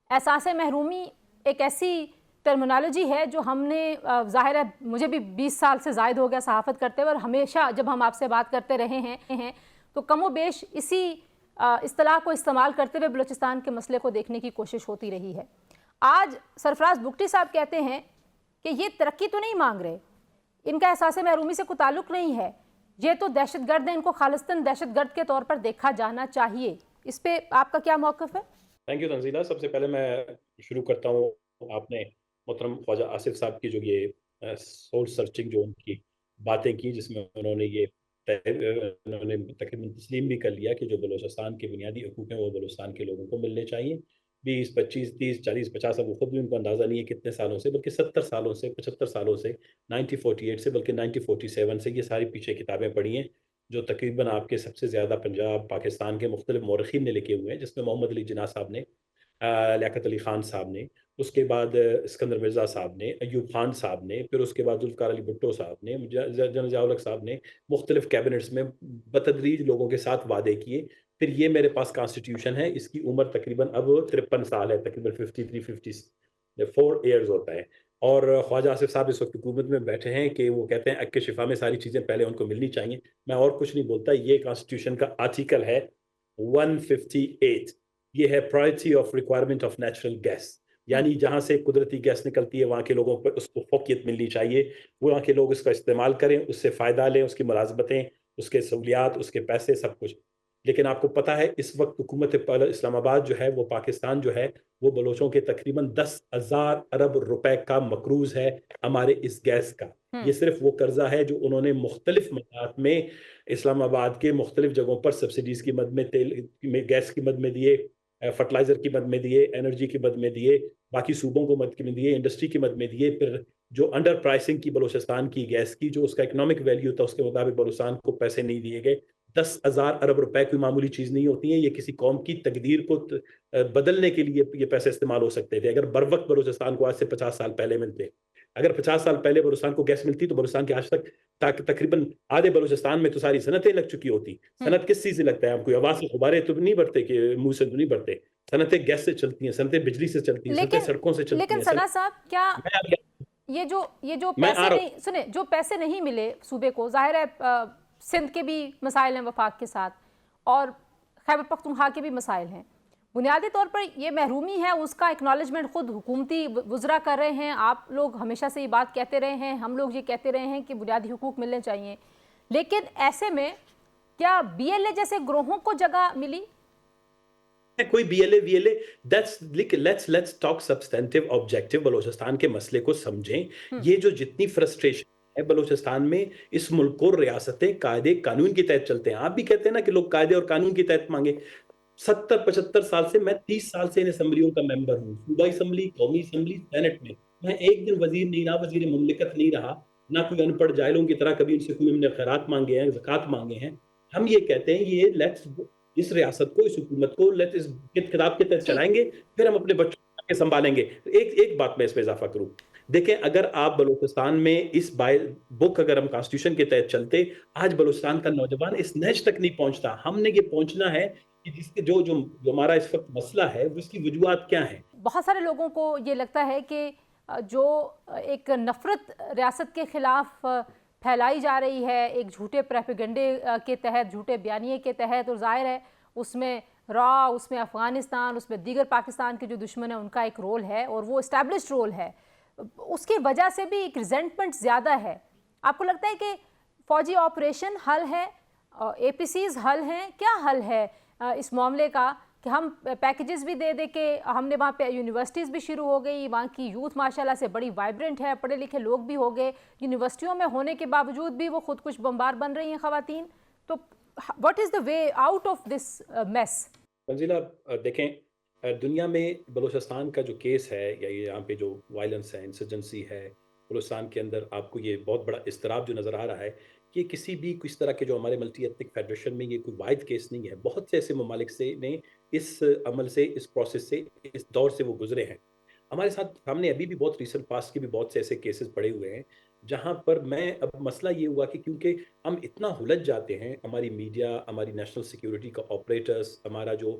احساس محرومی ایک ایسی ٹرمینالوجی ہے جو ہم نے ظاہر ہے مجھے بھی 20 سال سے زائد ہو گیا صحافت کرتے ہوئے، اور ہمیشہ جب ہم آپ سے بات کرتے رہے ہیں تو کم و بیش اسی اصطلاح کو استعمال کرتے ہوئے بلوچستان کے مسئلے کو دیکھنے کی کوشش ہوتی رہی ہے۔ آج سرفراز بگٹی صاحب کہتے ہیں کہ یہ ترقی تو نہیں مانگ رہے، ان کا احساس محرومی سے کوئی تعلق نہیں ہے، یہ تو دہشت گرد ہیں، ان کو خالصتاً دہشت گرد کے طور پر دیکھا جانا چاہیے۔ اس پہ آپ کا کیا موقف ہے؟ Thank you Tanzeela. سب سے پہلے میں شروع کرتا ہوں. آپ نے محترم خواجہ آصف صاحب کی جو یہ سول سرچنگ جو ان کی باتیں کی، جس میں انہوں نے تقریباً تسلیم بھی کر لیا کہ جو بلوچستان کے بنیادی حقوق ہیں وہ بلوچستان کے لوگوں کو ملنے چاہیے. 20 25 30 40 50، اب خود بھی ان کو اندازہ نہیں ہے کتنے سالوں سے، بلکہ 70 سالوں سے 75 سالوں سے 1948 سے بلکہ 1947 سے یہ ساری پیچھے کتابیں پڑھی ہیں جو تقریباً آپ کے سب سے زیادہ پنجاب پاکستان کے مختلف مورخین نے لکھے ہوئے ہیں، جس میں محمد علی جناح صاحب نے، لیاقت علی خان صاحب نے، اس کے بعد اسکندر مرزا صاحب نے، ایوب خان صاحب نے، پھر اس کے بعد ذوالفقار علی بھٹو صاحب نے، جنرل ضیاء الحق صاحب نے مختلف کیبنٹس میں بتدریج لوگوں کے ساتھ وعدے کیے. پھر یہ میرے پاس کانسٹیٹیوشن ہے، اس کی عمر تقریباً اب 53 سال ہے، تقریباً 53 54 ایئرز ہوتا ہے. اور خواجہ آصف صاحب اس وقت حکومت میں بیٹھے ہیں کہ وہ کہتے ہیں اک شفا میں ساری چیزیں پہلے ان کو ملنی چاہیے. میں اور کچھ نہیں بولتا، یہ کانسٹیٹیوشن کا آرٹیکل ہے 158. یہ ہے priority of requirement of natural gas, یعنی جہاں سے قدرتی گیس نکلتی ہے وہاں کے لوگوں پر اس کو فوقیت ملنی چاہیے، وہاں کے لوگ اس کا استعمال کریں، اس سے فائدہ لیں، اس کی ملازمتیں، اس کے سہولیات، اس کے پیسے، سب کچھ. لیکن آپ کو پتہ ہے اس وقت حکومت اسلام آباد جو ہے، وہ پاکستان جو ہے، وہ بلوچوں کے تقریباً 10,000 ارب روپے کا مقروض ہے ہمارے اس گیس کا. یہ صرف وہ قرضہ ہے جو انہوں نے مختلف مدات میں اسلام آباد کے مختلف جگہوں پر سبسڈیز کی مد میں، تیل میں، گیس کی مد میں دیے، فرٹلائزر کی مد میں دیے، انرجی کی مد میں دیے، باقی صوبوں کو مد میں دیے، انڈسٹری کی مد میں دیے. پھر جو انڈر پرائسنگ کی بلوچستان کی گیس کی جو اس کا اکنامک ویلیو تھا، اس کے مطابق بلوچستان کو پیسے نہیں دیے گئے. 10,000 ارب روپے کوئی معمولی چیز نہیں ہوتی ہے. یہ کسی قوم کی تقدیر کو بدلنے کے لیے یہ پیسے استعمال ہو سکتے تھے اگر بر وقت بلوچستان کو آج سے 50 سال پہلے ملتے. اگر 50 سال پہلے بلوچستان کو گیس ملتی تو بلوچستان کے آج تک تقریباً آدھے بلوچستان میں تو ساری صنعتیں لگ چکی ہوتی. صنعت کس چیز سے لگتا ہے؟ ہم کوئی آواز سے غبارے تو نہیں بڑھتے کہ منہ سے تو نہیں بڑھتے. صنعتیں گیس سے چلتی ہیں، صنعتیں بجلی سے چلتی ہیں، صنعتیں لیکن سڑکوں سے چلتی لیکن ہیں. ثنا صاحب، کیا یہ جو میں آ پیسے رہا نہیں سنے، جو پیسے نہیں ملے صوبے کو، ظاہر ہے سندھ کے بھی مسائل ہیں وفاق کے ساتھ، اور خیبر پختونخوا کے بھی مسائل ہیں. بنیادی طور پر یہ محرومی ہے، اس کا اکنالجمنٹ خود حکومتی وزراء کر رہے ہیں. آپ لوگ ہمیشہ سے یہ بات کہتے رہے ہیں، ہم لوگ یہ کہتے رہے ہیں کہ بنیادی حقوق ملنے چاہیے. لیکن ایسے میں کیا بی ایل اے جیسے گروہوں کو جگہ ملی؟ کوئی B L A V L A, let's talk substantive objective. Balochistan کے مسئلے کو سمجھیں. یہ جو جتنی فرسٹریشن ہے بلوچستان میں، اس ملک کو ریاستیں قاعدے قانون کے تحت چلتے ہیں. آپ بھی کہتے ہیں نا کہ لوگ قاعدے اور قانون کے تحت مانگے. 70 75 سال سے، میں 30 سال سے ان اسمبلیوں کا ممبر ہوں، صوبائی اسمبلی، قومی اسمبلی، سینٹ میں ایک دن وزیر نہیں رہا، وزیر مملکت نہیں رہا، نہ کوئی ان پڑھ جاہلوں کی طرح کبھی ان سے کوئی ہم نے خیرات مانگے ہیں، زکوٰۃ مانگے ہیں. ہم یہ کہتے ہیں یہ لیٹس اس ریاست کو، اس حکومت کو اس کتاب کے تحت ٹھیک. چلائیں گے، پھر ہم اپنے بچوں کے سنبھالیں گے. ایک بات میں اس میں اضافہ کروں. دیکھیں، اگر آپ بلوچستان میں اس بک اگر ہم کانسٹیٹیوشن کے تحت چلتے، آج بلوچستان کا نوجوان اس نہج تک نہیں پہنچتا. ہم نے یہ پہنچنا ہے کہ جس کے جو ہمارا اس وقت مسئلہ ہے اس کی وجوہات کیا ہیں. بہت سارے لوگوں کو یہ لگتا ہے کہ جو ایک نفرت ریاست کے خلاف پھیلائی جا رہی ہے ایک جھوٹے پریپیگنڈے کے تحت، جھوٹے بیانیے کے تحت، اور ظاہر ہے اس میں را، اس میں افغانستان، اس میں دیگر پاکستان کے جو دشمن ہیں ان کا ایک رول ہے، اور وہ اسٹیبلشڈ رول ہے. اس کی وجہ سے بھی ایک ریزنٹمنٹ زیادہ ہے. آپ کو لگتا ہے کہ فوجی آپریشن حل ہے، اے پی سیز حل ہیں؟ کیا حل ہے اس معاملے کا کہ ہم پیکیجز بھی دے دے کے ہم نے وہاں پہ یونیورسٹیز بھی شروع ہو گئی، وہاں کی یوتھ ماشاءاللہ سے بڑی وائبرنٹ ہے، پڑھے لکھے لوگ بھی ہو گئے، یونیورسٹیوں میں ہونے کے باوجود بھی وہ خود کش بمبار بن رہی ہیں خواتین. تو what is the way out of this mass? منزلہ، دیکھیں، دنیا میں بلوچستان کا جو کیس ہے یا یہاں پہ جو وائلنس ہے، انسرجنسی ہے بلوچستان کے اندر، آپ کو یہ بہت بڑا اضطراب جو نظر آ رہا ہے کہ کسی بھی کس طرح کے جو ہمارے ملٹی ایتھنک فیڈریشن میں یہ کوئی واحد کیس نہیں ہے. بہت سے ایسے ممالک سے نے اس عمل سے، اس پروسیس سے، اس دور سے وہ گزرے ہیں. ہمارے ساتھ سامنے ابھی بھی بہت ریسنٹ پاسٹ کے بھی بہت سے ایسے کیسز پڑے ہوئے ہیں جہاں پر اب مسئلہ یہ ہوا کہ کیونکہ ہم اتنا ہلجھ جاتے ہیں، ہماری میڈیا، ہماری نیشنل سیکیورٹی کا آپریٹرز، ہمارا جو